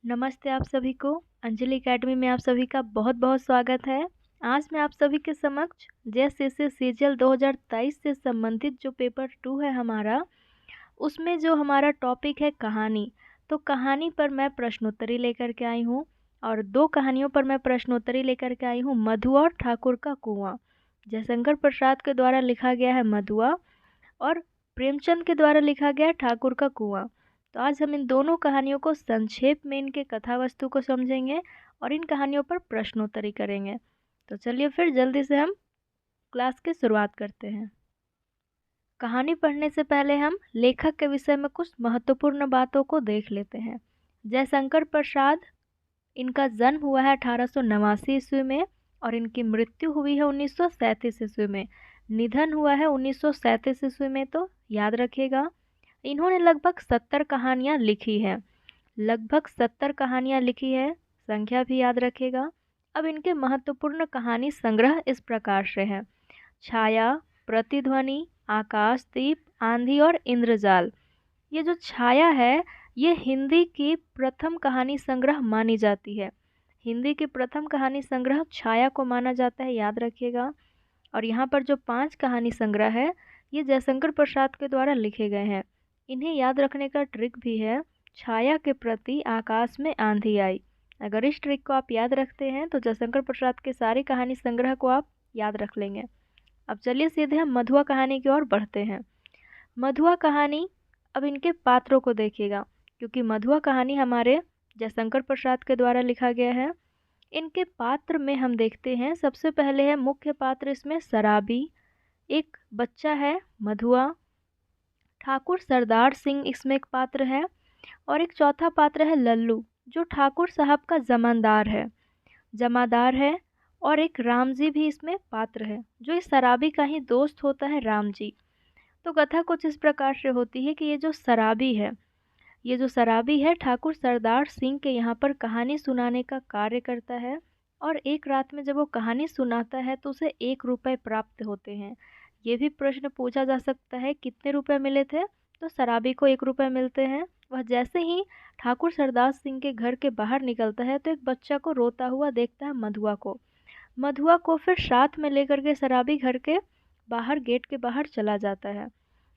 नमस्ते आप सभी को। अंजलि एकेडमी में आप सभी का बहुत बहुत स्वागत है। आज मैं आप सभी के समक्ष जेएसएससी सीजीएल 2023 से संबंधित जो पेपर 2 है हमारा, उसमें जो हमारा टॉपिक है कहानी, तो कहानी पर मैं प्रश्नोत्तरी लेकर के आई हूँ। और 2 कहानियों पर मैं प्रश्नोत्तरी लेकर के आई हूँ, मधुआ और ठाकुर का कुआं। जयशंकर प्रसाद के द्वारा लिखा गया है मधुआ और प्रेमचंद के द्वारा लिखा गया है ठाकुर का कुआं। तो आज हम इन दोनों कहानियों को संक्षेप में इनके कथा वस्तु को समझेंगे और इन कहानियों पर प्रश्नोत्तरी करेंगे। तो चलिए फिर जल्दी से हम क्लास की शुरुआत करते हैं। कहानी पढ़ने से पहले हम लेखक के विषय में कुछ महत्वपूर्ण बातों को देख लेते हैं। जयशंकर प्रसाद, इनका जन्म हुआ है 1889 ईस्वी में और इनकी मृत्यु हुई है 1937 ईस्वी में। निधन हुआ है 1937 ईस्वी में, तो याद रखिएगा। इन्होंने लगभग 70 कहानियाँ लिखी हैं। लगभग 70 कहानियाँ लिखी है, संख्या भी याद रखिएगा। अब इनके महत्वपूर्ण कहानी संग्रह इस प्रकार से हैं: छाया, प्रतिध्वनि, आकाशदीप, आंधी और इंद्रजाल। ये जो छाया है, ये हिंदी की प्रथम कहानी संग्रह मानी जाती है। हिंदी की प्रथम कहानी संग्रह छाया को माना जाता है, याद रखिएगा। और यहाँ पर जो 5 कहानी संग्रह है, ये जयशंकर प्रसाद के द्वारा लिखे गए हैं। इन्हें याद रखने का ट्रिक भी है: छाया के प्रति आकाश में आंधी आई। अगर इस ट्रिक को आप याद रखते हैं तो जयशंकर प्रसाद के सारी कहानी संग्रह को आप याद रख लेंगे। अब चलिए सीधे हम मधुआ कहानी की ओर बढ़ते हैं। मधुआ कहानी, अब इनके पात्रों को देखिएगा, क्योंकि मधुआ कहानी हमारे जयशंकर प्रसाद के द्वारा लिखा गया है। इनके पात्र में हम देखते हैं, सबसे पहले है मुख्य पात्र इसमें शराबी, एक बच्चा है मधुआ, ठाकुर सरदार सिंह इसमें एक पात्र है, और एक चौथा पात्र है लल्लू, जो ठाकुर साहब का जमादार है। और एक राम जी भी इसमें पात्र है, जो इस शराबी का ही दोस्त होता है, राम जी। तो कथा कुछ इस प्रकार से होती है कि ये जो शराबी है ठाकुर सरदार सिंह के यहाँ पर कहानी सुनाने का कार्य करता है। और एक रात में जब वो कहानी सुनाता है तो उसे 1 रुपये प्राप्त होते हैं। ये भी प्रश्न पूछा जा सकता है कितने रुपए मिले थे, तो शराबी को 1 रुपये मिलते हैं। वह जैसे ही ठाकुर सरदार सिंह के घर के बाहर निकलता है तो एक बच्चा को रोता हुआ देखता है, मधुआ को फिर साथ में लेकर के शराबी घर के बाहर गेट के बाहर चला जाता है।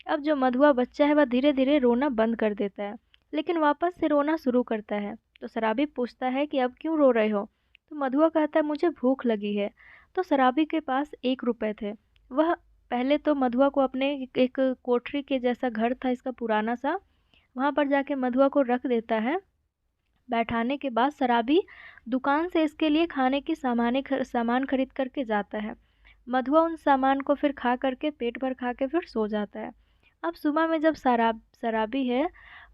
अब जो मधुआ बच्चा है वह धीरे धीरे रोना बंद कर देता है, लेकिन वापस से रोना शुरू करता है। तो शराबी पूछता है कि अब क्यों रो रहे हो? तो मधुआ कहता है मुझे भूख लगी है। तो शराबी के पास 1 रुपये थे। वह पहले तो मधुआ को अपने एक कोठरी के जैसा घर था इसका पुराना सा, वहाँ पर जाके मधुआ को रख देता है। बैठाने के बाद शराबी दुकान से इसके लिए खाने की सामान खरीद करके जाता है। मधुआ उन सामान को फिर खा करके पेट भर खा के फिर सो जाता है। अब सुबह में जब शराबी है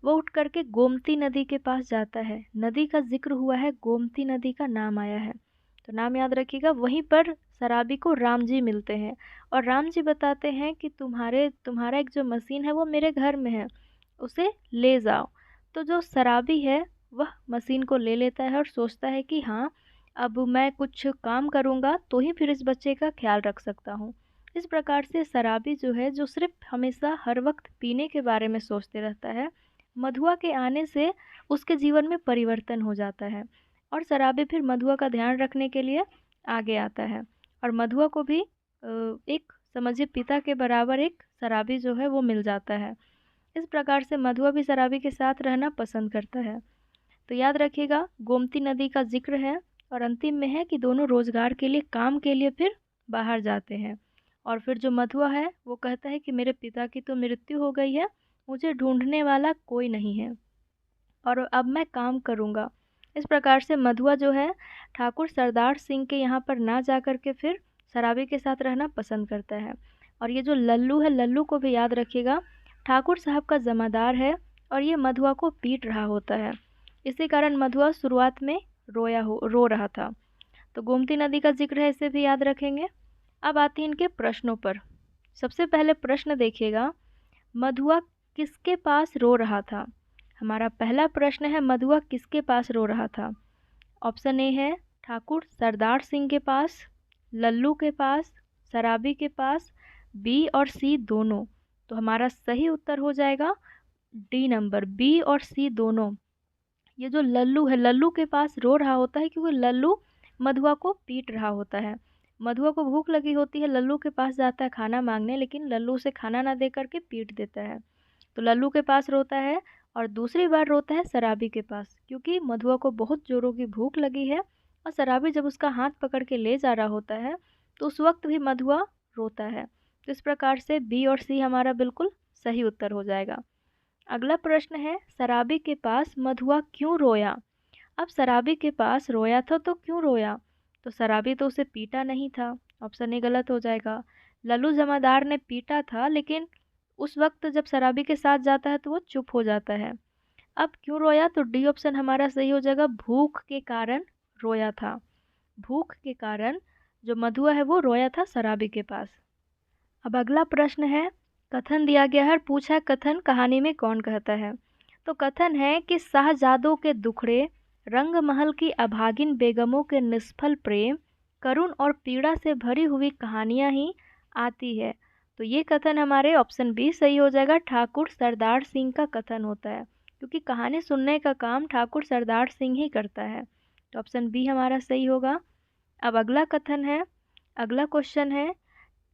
वो उठ करके गोमती नदी के पास जाता है। नदी का जिक्र हुआ है, गोमती नदी का नाम आया है, तो नाम याद रखिएगा। वहीं पर शराबी को राम जी मिलते हैं और राम जी बताते हैं कि तुम्हारा एक जो मशीन है वो मेरे घर में है, उसे ले जाओ। तो जो शराबी है वह मशीन को ले लेता है और सोचता है कि हाँ, अब मैं कुछ काम करूँगा तो ही फिर इस बच्चे का ख्याल रख सकता हूँ। इस प्रकार से शराबी जो है, जो सिर्फ हमेशा हर वक्त पीने के बारे में सोचते रहता है, मधुआ के आने से उसके जीवन में परिवर्तन हो जाता है और शराबी फिर मधुआ का ध्यान रखने के लिए आगे आता है। और मधुआ को भी एक समझिए पिता के बराबर एक शराबी जो है वो मिल जाता है। इस प्रकार से मधुआ भी शराबी के साथ रहना पसंद करता है। तो याद रखिएगा, गोमती नदी का जिक्र है और अंतिम में है कि दोनों रोजगार के लिए, काम के लिए फिर बाहर जाते हैं। और फिर जो मधुआ है वो कहता है कि मेरे पिता की तो मृत्यु हो गई है, मुझे ढूंढने वाला कोई नहीं है और अब मैं काम करूँगा। इस प्रकार से मधुआ जो है ठाकुर सरदार सिंह के यहाँ पर ना जा कर के फिर शराबी के साथ रहना पसंद करता है। और ये जो लल्लू है, लल्लू को भी याद रखिएगा, ठाकुर साहब का जमादार है और ये मधुआ को पीट रहा होता है। इसी कारण मधुआ शुरुआत में रो रहा था। तो गोमती नदी का जिक्र है, इसे भी याद रखेंगे। अब आते हैं इनके प्रश्नों पर। सबसे पहले प्रश्न देखिएगा, मधुआ किसके पास रो रहा था? हमारा पहला प्रश्न है, मधुआ किसके पास रो रहा था? ऑप्शन ए है ठाकुर सरदार सिंह के पास, लल्लू के पास, शराबी के पास, बी और सी दोनों। तो हमारा सही उत्तर हो जाएगा डी नंबर, बी और सी दोनों। ये जो लल्लू है, लल्लू के पास रो रहा होता है क्योंकि लल्लू मधुआ को पीट रहा होता है। मधुआ को भूख लगी होती है, लल्लू के पास जाता है खाना मांगने, लेकिन लल्लू उसे खाना ना दे करके पीट देता है। तो लल्लू के पास रोता है और दूसरी बार रोता है शराबी के पास, क्योंकि मधुआ को बहुत जोरों की भूख लगी है और शराबी जब उसका हाथ पकड़ के ले जा रहा होता है तो उस वक्त भी मधुआ रोता है। तो इस प्रकार से बी और सी हमारा बिल्कुल सही उत्तर हो जाएगा। अगला प्रश्न है, शराबी के पास मधुआ क्यों रोया? अब शराबी के पास रोया था तो क्यों रोया? तो शराबी तो उसे पीटा नहीं था, ऑप्शन ए गलत हो जाएगा। लल्लू जमादार ने पीटा था, लेकिन उस वक्त जब शराबी के साथ जाता है तो वो चुप हो जाता है। अब क्यों रोया? तो डी ऑप्शन हमारा सही हो जाएगा, भूख के कारण रोया था। भूख के कारण जो मधुआ है वो रोया था शराबी के पास। अब अगला प्रश्न है, कथन दिया गया है, पूछा कथन कहानी में कौन कहता है? तो कथन है कि शाहजादों के दुखड़े, रंग महल की अभागिन बेगमों के निष्फल प्रेम, करुण और पीड़ा से भरी हुई कहानियां ही आती है। तो ये कथन हमारे ऑप्शन बी सही हो जाएगा, ठाकुर सरदार सिंह का कथन होता है, क्योंकि कहानी सुनने का काम ठाकुर सरदार सिंह ही करता है। तो ऑप्शन बी हमारा सही होगा। अब अगला कथन है, अगला क्वेश्चन है,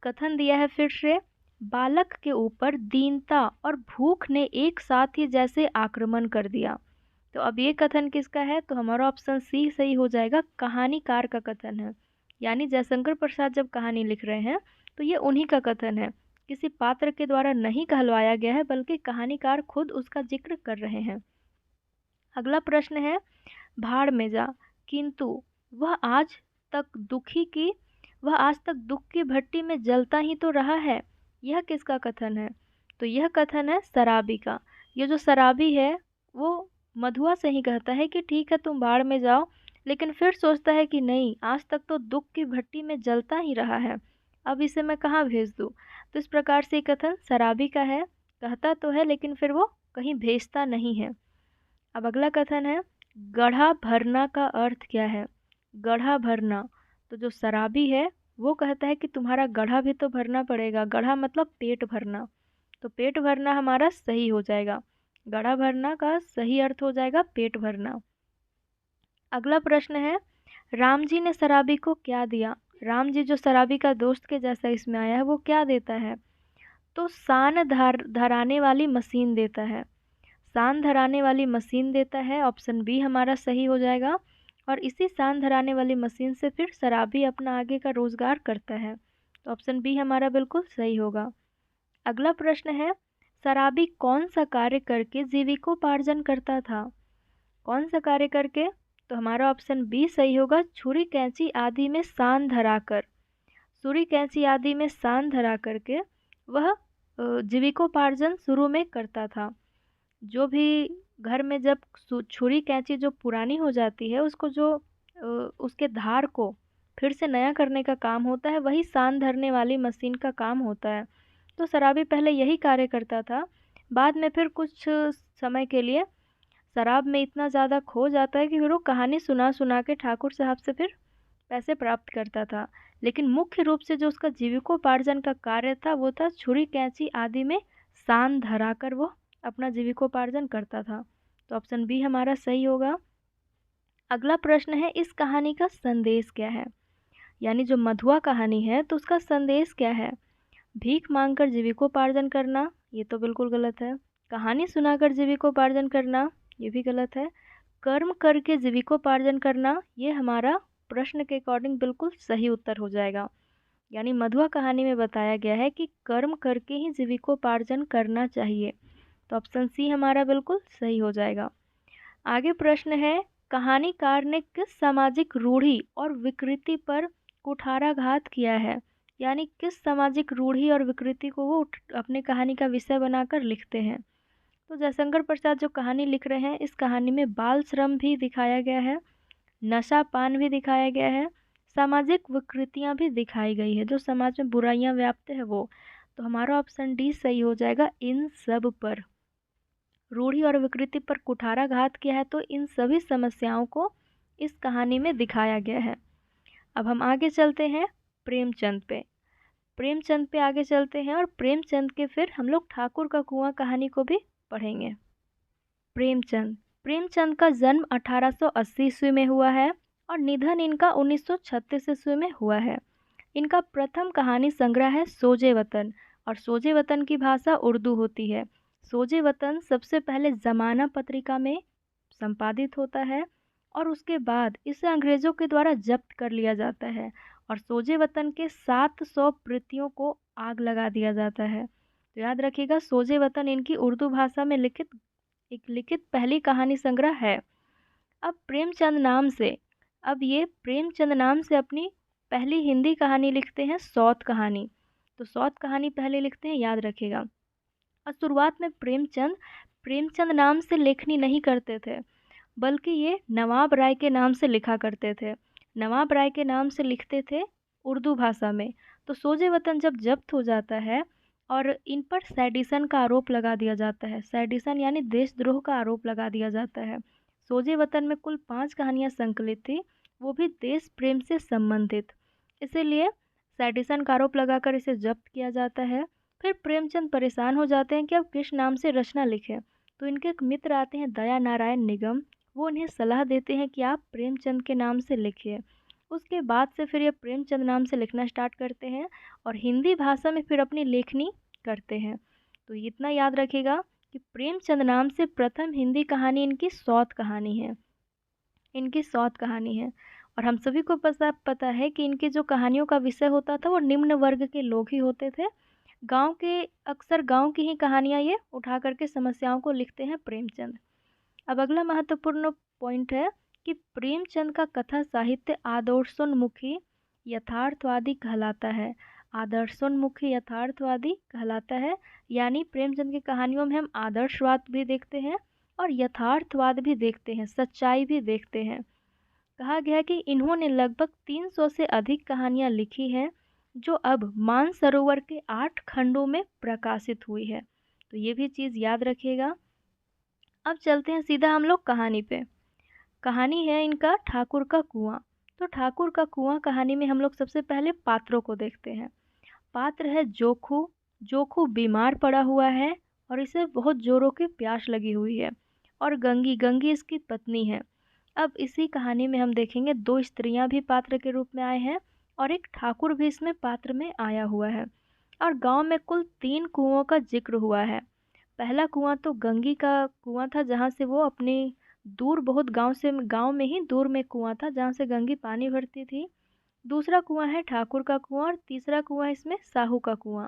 कथन दिया है फिर से, बालक के ऊपर दीनता और भूख ने एक साथ ही जैसे आक्रमण कर दिया। तो अब ये कथन किसका है? तो हमारा ऑप्शन सी सही हो जाएगा, कहानीकार का कथन है। यानी जयशंकर प्रसाद जब कहानी लिख रहे हैं तो ये उन्हीं का कथन है, किसी पात्र के द्वारा नहीं कहलवाया गया है, बल्कि कहानीकार खुद उसका जिक्र कर रहे हैं। अगला प्रश्न है, भाड़ में जा, किंतु वह आज तक दुखी की वह आज तक दुख की भट्टी में जलता ही तो रहा है, यह किसका कथन है? तो यह कथन है शराबी का। ये जो शराबी है वो मधुआ से ही कहता है कि ठीक है तुम भाड़ में जाओ, लेकिन फिर सोचता है कि नहीं, आज तक तो दुख की भट्टी में जलता ही रहा है, अब इसे मैं कहाँ भेज दूँ। तो इस प्रकार से ये कथन शराबी का है, कहता तो है लेकिन फिर वो कहीं भेजता नहीं है। अब अगला कथन है, गड्ढा भरना का अर्थ क्या है? गड्ढा भरना, तो जो शराबी है वो कहता है कि तुम्हारा गड्ढा भी तो भरना पड़ेगा। गड्ढा मतलब पेट भरना, तो पेट भरना हमारा सही हो जाएगा। गड्ढा भरना का सही अर्थ हो जाएगा पेट भरना। अगला प्रश्न है, राम जी ने शराबी को क्या दिया? राम जी जो शराबी का दोस्त के जैसा इसमें आया है वो क्या देता है? तो सान धराने वाली मशीन देता है। सान धराने वाली मशीन देता है, ऑप्शन बी हमारा सही हो जाएगा। और इसी सान धराने वाली मशीन से फिर शराबी अपना आगे का रोजगार करता है, तो ऑप्शन बी हमारा बिल्कुल सही होगा। अगला प्रश्न है, शराबी कौन सा कार्य करके जीविकोपार्जन करता था? कौन सा कार्य करके? तो हमारा ऑप्शन बी सही होगा, छुरी कैंची आदि में सान धराकर। छुरी कैंची आदि में सान धरा करके वह जीविकोपार्जन शुरू में करता था। जो भी घर में जब छुरी कैंची जो पुरानी हो जाती है उसको जो उसके धार को फिर से नया करने का काम होता है, वही सान धरने वाली मशीन का काम होता है। तो शराबी पहले यही कार्य करता था, बाद में फिर कुछ समय के लिए शराब में इतना ज़्यादा खो जाता है कि फिर वो कहानी सुना सुना के ठाकुर साहब से फिर पैसे प्राप्त करता था। लेकिन मुख्य रूप से जो उसका जीविकोपार्जन का कार्य था वो था छुरी कैंची आदि में सान धरा कर वो अपना जीविकोपार्जन करता था। तो ऑप्शन बी हमारा सही होगा। अगला प्रश्न है, इस कहानी का संदेश क्या है? यानी जो मधुआ कहानी है तो उसका संदेश क्या है? भीख मांगकर जीविकोपार्जन करना, ये तो बिल्कुल गलत है। कहानी सुनाकर जीविकोपार्जन करना, ये भी गलत है। कर्म करके जीविकोपार्जन करना, ये हमारा प्रश्न के अकॉर्डिंग बिल्कुल सही उत्तर हो जाएगा। यानी मधुआ कहानी में बताया गया है कि कर्म करके ही जीविकोपार्जन करना चाहिए, तो ऑप्शन सी हमारा बिल्कुल सही हो जाएगा। आगे प्रश्न है, कहानीकार ने किस सामाजिक रूढ़ि और विकृति पर कुठाराघात किया है? यानी किस सामाजिक रूढ़ि और विकृति को वो अपने कहानी का विषय बनाकर लिखते हैं? तो जयशंकर प्रसाद जो कहानी लिख रहे हैं इस कहानी में बाल श्रम भी दिखाया गया है, नशा पान भी दिखाया गया है, सामाजिक विकृतियां भी दिखाई गई है, जो समाज में बुराइयां व्याप्त है वो। तो हमारा ऑप्शन डी सही हो जाएगा, इन सब पर। रूढ़ि और विकृति पर कुठाराघात किया है, तो इन सभी समस्याओं को इस कहानी में दिखाया गया है। अब हम आगे चलते हैं प्रेमचंद पे। प्रेमचंद पे आगे चलते हैं और प्रेमचंद के फिर हम लोग ठाकुर का कुआं कहानी को भी पढ़ेंगे। प्रेमचंद, प्रेमचंद का जन्म 1880 ईस्वी में हुआ है और निधन इनका 1936 ईस्वी में हुआ है। इनका प्रथम कहानी संग्रह है सोजे वतन, और सोजे वतन की भाषा उर्दू होती है। सोजे वतन सबसे पहले ज़माना पत्रिका में संपादित होता है और उसके बाद इसे अंग्रेज़ों के द्वारा जब्त कर लिया जाता है और सोजे वतन के 700 प्रतियों को आग लगा दिया जाता है। तो याद रखिएगा, सोजे वतन इनकी उर्दू भाषा में लिखित पहली कहानी संग्रह है। अब प्रेमचंद नाम से अब ये प्रेमचंद नाम से अपनी पहली हिंदी कहानी लिखते हैं, सौत कहानी। तो सौत कहानी पहले लिखते हैं, याद रखिएगा। और शुरुआत में प्रेमचंद नाम से लेखनी नहीं करते थे, बल्कि ये नवाब राय के नाम से लिखा करते थे। नवाब राय के नाम से लिखते थे उर्दू भाषा में। तो सोजे वतन जब जब्त हो जाता है और इन पर सैडिसन का आरोप लगा दिया जाता है, सैडिसन यानी देशद्रोह का आरोप लगा दिया जाता है। सोजे वतन में कुल 5 कहानियाँ संकलित थी, वो भी देश प्रेम से संबंधित, इसीलिए सैडिसन का आरोप लगाकर इसे जब्त किया जाता है। फिर प्रेमचंद परेशान हो जाते हैं कि अब किस नाम से रचना लिखें। तो इनके एक मित्र आते हैं, दया नारायण निगम, वो उन्हें सलाह देते हैं कि आप प्रेमचंद के नाम से लिखिए। उसके बाद से फिर ये प्रेमचंद नाम से लिखना स्टार्ट करते हैं और हिंदी भाषा में फिर अपनी लेखनी करते हैं। तो इतना याद रखिएगा कि प्रेमचंद नाम से प्रथम हिंदी कहानी इनकी सौत कहानी है, इनकी सौत कहानी है। और हम सभी को पता है कि इनकी जो कहानियों का विषय होता था वो निम्न वर्ग के लोग ही होते थे। गांव के अक्सर गांव की ही कहानियाँ ये उठा करके समस्याओं को लिखते हैं प्रेमचंद। अब अगला महत्वपूर्ण पॉइंट है कि प्रेमचंद का कथा साहित्य आदर्शोन्मुखी यथार्थवादी कहलाता है। आदर्शोन्मुखी यथार्थवादी कहलाता है, यानी प्रेमचंद की कहानियों में हम आदर्शवाद भी देखते हैं और यथार्थवाद भी देखते हैं, सच्चाई भी देखते हैं। कहा गया है कि इन्होंने लगभग 300 से अधिक कहानियाँ लिखी हैं, जो अब मानसरोवर के 8 खंडों में प्रकाशित हुई है। तो ये भी चीज़ याद रखिएगा। अब चलते हैं सीधा हम लोग कहानी पे। कहानी है इनका ठाकुर का कुआं। तो ठाकुर का कुआं कहानी में हम लोग सबसे पहले पात्रों को देखते हैं। पात्र है जोखू। जोखू बीमार पड़ा हुआ है और इसे बहुत जोरों की प्यास लगी हुई है। और गंगी, गंगी इसकी पत्नी है। अब इसी कहानी में हम देखेंगे 2 स्त्रियां भी पात्र के रूप में आए हैं और एक ठाकुर भी इसमें पात्र में आया हुआ है। और गांव में कुल 3 कुओं का जिक्र हुआ है। पहला कुआं तो गंगी का कुआं था, जहाँ से वो अपनी दूर, बहुत गांव में ही दूर में कुआं था जहाँ से गंगी पानी भरती थी। दूसरा कुआं है ठाकुर का कुआं और तीसरा कुआं इसमें साहू का कुआं।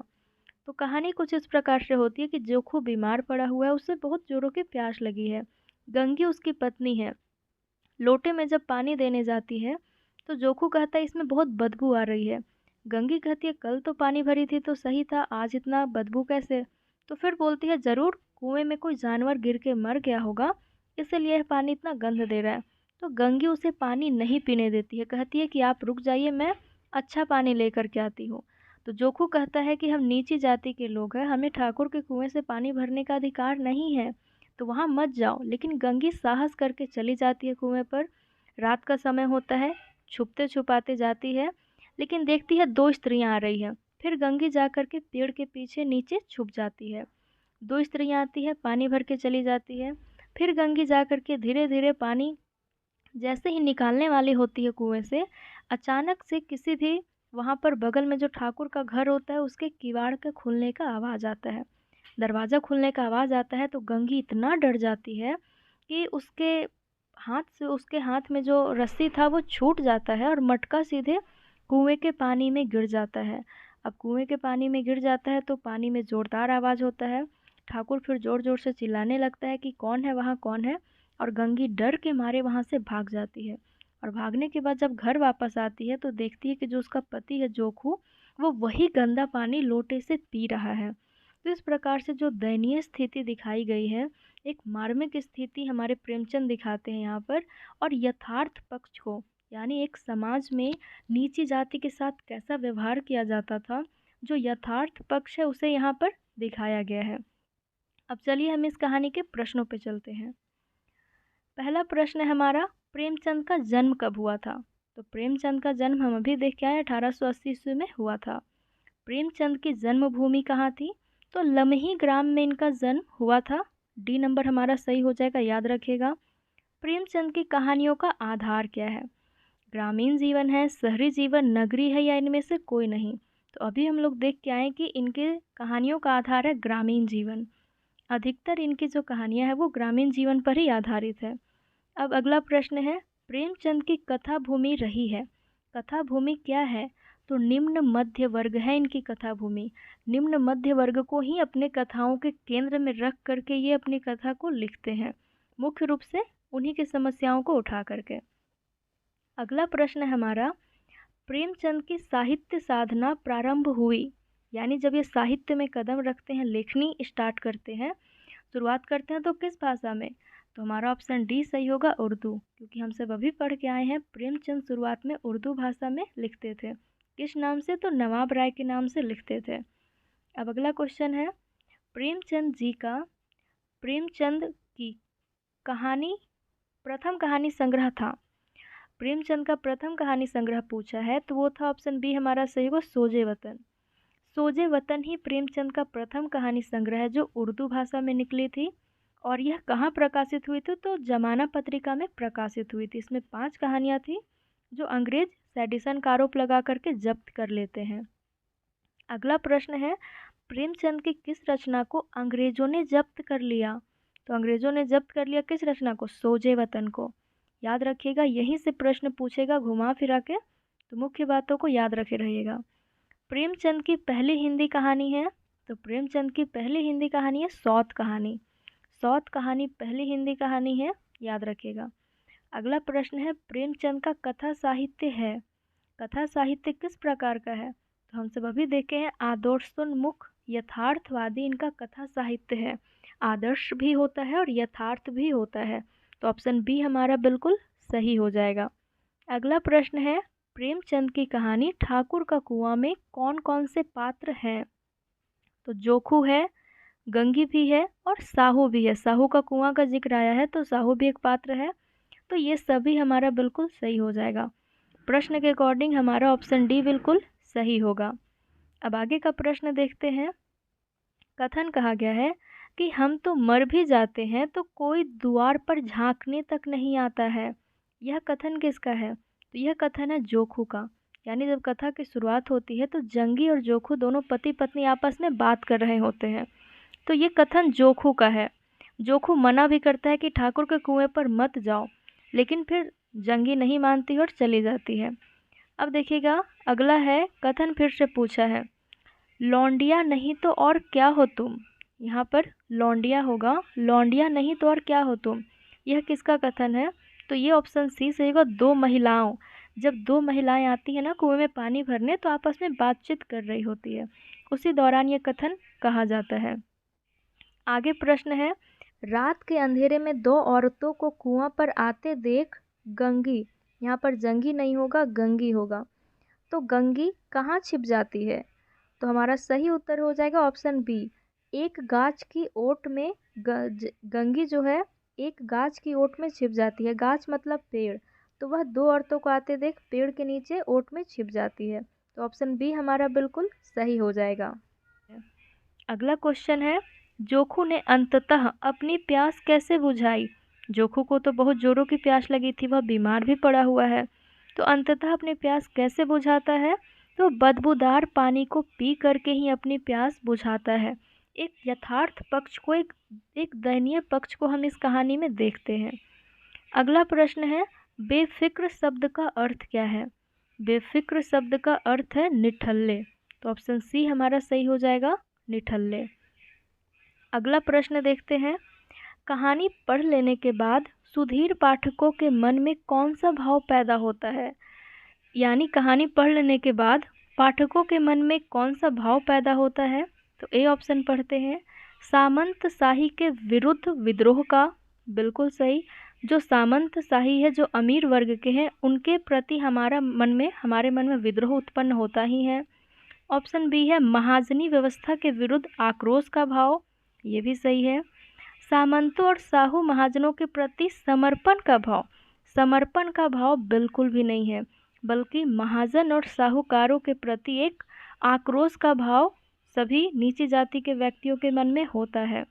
तो कहानी कुछ इस प्रकार से होती है कि जोखू बीमार पड़ा हुआ है, उसे बहुत जोरों की प्यास लगी है। गंगी उसकी पत्नी है। लोटे में जब पानी देने जाती है तो जोखू कहता है इसमें बहुत बदबू आ रही है। गंगी कहती है कल तो पानी भरी थी तो सही था, आज इतना बदबू कैसे। तो फिर बोलती है ज़रूर कुएं में कोई जानवर गिर के मर गया होगा, इसलिए यह पानी इतना गंध दे रहा है। तो गंगी उसे पानी नहीं पीने देती है, कहती है कि आप रुक जाइए, मैं अच्छा पानी लेकर के आती हूँ। तो जोखू कहता है कि हम नीची जाति के लोग हैं, हमें ठाकुर के कुएं से पानी भरने का अधिकार नहीं है, तो वहाँ मत जाओ। लेकिन गंगी साहस करके चली जाती है कुएं पर। रात का समय होता है, छुपते छुपाते जाती है, लेकिन देखती है 2 स्त्रियां आ रही हैं। फिर गंगी जाकर के पेड़ के पीछे नीचे छुप जाती है। 2 स्त्रियां आती है, पानी भर के चली जाती है। फिर गंगी जाकर के धीरे धीरे पानी जैसे ही निकालने वाली होती है कुएं से, अचानक से किसी भी वहाँ पर बगल में जो ठाकुर का घर होता है उसके किवाड़ के खुलने का आवाज़ आता है, दरवाज़ा खुलने का आवाज़ आता है। तो गंगी इतना डर जाती है कि उसके हाथ में जो रस्सी था वो छूट जाता है और मटका सीधे कुएं के पानी में गिर जाता है। अब कुएं के पानी में गिर जाता है तो पानी में ज़ोरदार आवाज़ होता है। ठाकुर फिर ज़ोर ज़ोर से चिल्लाने लगता है कि कौन है वहाँ, कौन है। और गंगी डर के मारे वहाँ से भाग जाती है। और भागने के बाद जब घर वापस आती है तो देखती है कि जो उसका पति है जोखू, वो वही गंदा पानी लोटे से पी रहा है। तो इस प्रकार से जो दयनीय स्थिति दिखाई गई है, एक मार्मिक स्थिति हमारे प्रेमचंद दिखाते हैं यहाँ पर। और यथार्थ पक्ष को, यानी एक समाज में नीची जाति के साथ कैसा व्यवहार किया जाता था, जो यथार्थ पक्ष है उसे यहाँ पर दिखाया गया है। अब चलिए हम इस कहानी के प्रश्नों पे चलते हैं। पहला प्रश्न है हमारा, प्रेमचंद का जन्म कब हुआ था। तो प्रेमचंद का जन्म हम अभी देख के आए 1880 ईस्वी में हुआ था। प्रेमचंद की जन्मभूमि कहाँ थी। तो लमही ग्राम में इनका जन्म हुआ था। डी नंबर हमारा सही हो जाएगा, याद रखिएगा। प्रेमचंद की कहानियों का आधार क्या है? ग्रामीण जीवन है, शहरी जीवन, नगरी है, या इनमें से कोई नहीं? तो अभी हम लोग देख के आए कि इनके कहानियों का आधार है ग्रामीण जीवन। अधिकतर इनकी जो कहानियाँ हैं वो ग्रामीण जीवन पर ही आधारित है। अब अगला प्रश्न है, प्रेमचंद की कथा भूमि रही है। कथा भूमि क्या है? तो निम्न मध्य वर्ग है इनकी कथा भूमि। निम्न मध्य वर्ग को ही अपने कथाओं के केंद्र में रख करके ये अपनी कथा को लिखते हैं, मुख्य रूप से उन्हीं की समस्याओं को उठा करके। अगला प्रश्न है हमारा, प्रेमचंद की साहित्य साधना प्रारंभ हुई, यानी जब ये साहित्य में कदम रखते हैं, लेखनी स्टार्ट करते हैं, शुरुआत करते हैं, तो किस भाषा में? तो हमारा ऑप्शन डी सही होगा, उर्दू, क्योंकि हम सब अभी पढ़ के आए हैं प्रेमचंद शुरुआत में उर्दू भाषा में लिखते थे। किस नाम से? तो नवाब राय के नाम से लिखते थे। अब अगला क्वेश्चन है, प्रेमचंद की कहानी प्रथम कहानी संग्रह था। प्रेमचंद का प्रथम कहानी संग्रह पूछा है तो वो था ऑप्शन बी हमारा सही होगा, सोजे वतन। सोजे वतन ही प्रेमचंद का प्रथम कहानी संग्रह है जो उर्दू भाषा में निकली थी। और यह कहाँ प्रकाशित हुई थी? तो जमाना पत्रिका में प्रकाशित हुई थी। इसमें 5 कहानियाँ थी जो अंग्रेज सेडिशन का आरोप लगा करके जब्त कर लेते हैं। अगला प्रश्न है, प्रेमचंद की किस रचना को अंग्रेजों ने जब्त कर लिया? तो अंग्रेजों ने जब्त कर लिया किस रचना को? सोजे वतन को। याद रखिएगा, यहीं से प्रश्न पूछेगा घुमा फिरा के, तो मुख्य बातों को याद रखे रहिएगा। प्रेमचंद की पहली हिंदी कहानी है, तो प्रेमचंद की पहली हिंदी कहानी है सौत कहानी। सौत कहानी पहली हिंदी कहानी है, याद रखिएगा। अगला प्रश्न है, प्रेमचंद का कथा साहित्य है। कथा साहित्य किस प्रकार का है? तो हम सब अभी देखे हैं आदर्शोन्मुख यथार्थवादी इनका कथा साहित्य है। आदर्श भी होता है और यथार्थ भी होता है, तो ऑप्शन बी हमारा बिल्कुल सही हो जाएगा। अगला प्रश्न है, प्रेमचंद की कहानी ठाकुर का कुआं में कौन कौन से पात्र हैं? तो जोखू है, गंगी भी है और साहू भी है। साहू का कुआं का जिक्र आया है तो साहू भी एक पात्र है, तो ये सभी हमारा बिल्कुल सही हो जाएगा। प्रश्न के अकॉर्डिंग हमारा ऑप्शन डी बिल्कुल सही होगा। अब आगे का प्रश्न देखते हैं। कथन कहा गया है कि हम तो मर भी जाते हैं तो कोई द्वार पर झांकने तक नहीं आता है। यह कथन किसका है? तो यह कथन है जोखू का। यानी जब कथा की शुरुआत होती है तो जंगी और जोखू दोनों पति पत्नी आपस में बात कर रहे होते हैं, तो ये कथन जोखू का है। जोखू मना भी करता है कि ठाकुर के कुएं पर मत जाओ, लेकिन फिर जंगी नहीं मानती और चली जाती है। अब देखिएगा, अगला है, कथन फिर से पूछा है, लौंडिया नहीं तो और क्या हो तुम। यहाँ पर लौंडिया होगा, लौंडिया नहीं तो और क्या हो तुम। यह किसका कथन है? तो ये ऑप्शन सी सही होगा, 2 महिलाओं। जब 2 महिलाएं आती है ना कुएं में पानी भरने, तो आपस में बातचीत कर रही होती है, उसी दौरान ये कथन कहा जाता है। आगे प्रश्न है, रात के अंधेरे में 2 औरतों को कुआं पर आते देख गंगी, यहाँ पर जंगी नहीं होगा, गंगी होगा, तो गंगी कहाँ छिप जाती है? तो हमारा सही उत्तर हो जाएगा ऑप्शन बी, एक गाछ की ओट में। गंगी जो है एक गाछ की ओट में छिप जाती है। गाछ मतलब पेड़, तो वह 2 औरतों को आते देख पेड़ के नीचे ओट में छिप जाती है, तो ऑप्शन बी हमारा बिल्कुल सही हो जाएगा। अगला क्वेश्चन है, जोखू ने अंततः अपनी प्यास कैसे बुझाई? जोखू को तो बहुत जोरों की प्यास लगी थी, वह बीमार भी पड़ा हुआ है, तो अंततः अपनी प्यास कैसे बुझाता है? तो बदबूदार पानी को पी करके ही अपनी प्यास बुझाता है। एक यथार्थ पक्ष को, एक दयनीय पक्ष को हम इस कहानी में देखते हैं। अगला प्रश्न है, बेफिक्र शब्द का अर्थ क्या है? बेफिक्र शब्द का अर्थ है निठल्ले, तो ऑप्शन सी हमारा सही हो जाएगा, निठल्ले। अगला प्रश्न देखते हैं, कहानी पढ़ लेने के बाद सुधीर पाठकों के मन में कौन सा भाव पैदा होता है? यानी कहानी पढ़ लेने के बाद पाठकों के मन में कौन सा भाव पैदा होता है? तो ए ऑप्शन पढ़ते हैं, सामंत शाही के विरुद्ध विद्रोह का। बिल्कुल सही। जो सामंत शाही है, जो अमीर वर्ग के हैं, उनके प्रति हमारे मन में विद्रोह उत्पन्न होता ही है। ऑप्शन बी है महाजनी व्यवस्था के विरुद्ध आक्रोश का भाव, ये भी सही है। सामंतों और साहू महाजनों के प्रति समर्पण का भाव, समर्पण का भाव बिल्कुल भी नहीं है, बल्कि महाजन और साहूकारों के प्रति एक आक्रोश का भाव सभी नीची जाति के व्यक्तियों के मन में होता है।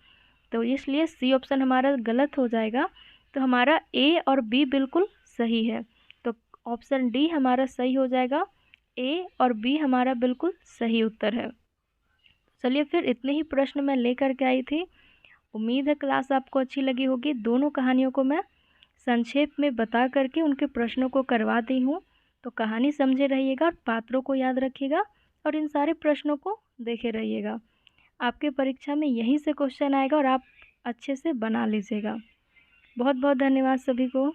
तो इसलिए सी ऑप्शन हमारा गलत हो जाएगा। तो हमारा ए और बी बिल्कुल सही है। तो ऑप्शन डी हमारा सही हो जाएगा। ए और बी हमारा बिल्कुल सही उत्तर है। चलिए फिर इतने ही प्रश्न मैं लेकर के आई थी। उम्मीद है क्लास आपको अच्छी लगी होगी। दोनों कहानियों को मैं संक्षेप में बता करके उनके प्रश्नों को करवा दी हूँ। तो कहानी समझे रहिएगा और पात्रों को याद रखिएगा और इन सारे प्रश्नों को देखे रहिएगा। आपके परीक्षा में यहीं से क्वेश्चन आएगा और आप अच्छे से बना लीजिएगा। बहुत बहुत धन्यवाद सभी को।